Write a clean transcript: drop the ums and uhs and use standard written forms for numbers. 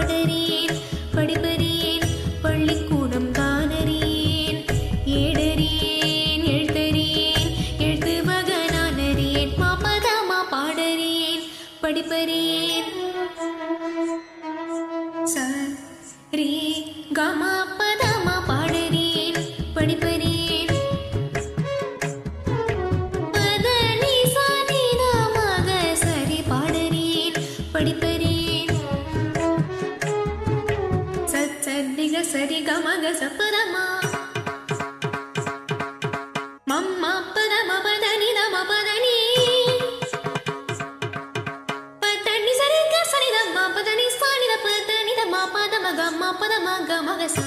பாடறியேன் படிப்பறியேன் பள்ளிக்கூடம் தானறியேன் ஏடறியேன் எழுத்தறியேன் எழுத்து மகனானறியேன் மாப்பதமா பாடறியேன் படிப்பறியேன் ச ரே கமா பதமா பாடறியேன் படிப்பறியேன் பதனி சானி நாமக சரி பாடறியேன் படிப்பறியேன் சத் சதிக சரி கமக சப்பதமா மம்மா பதம பதனி நம பதனி பதனி சரி க சரி தம்மா பதனி சானி த பதனி தம்மா பதம கம்மா பதம கமக சா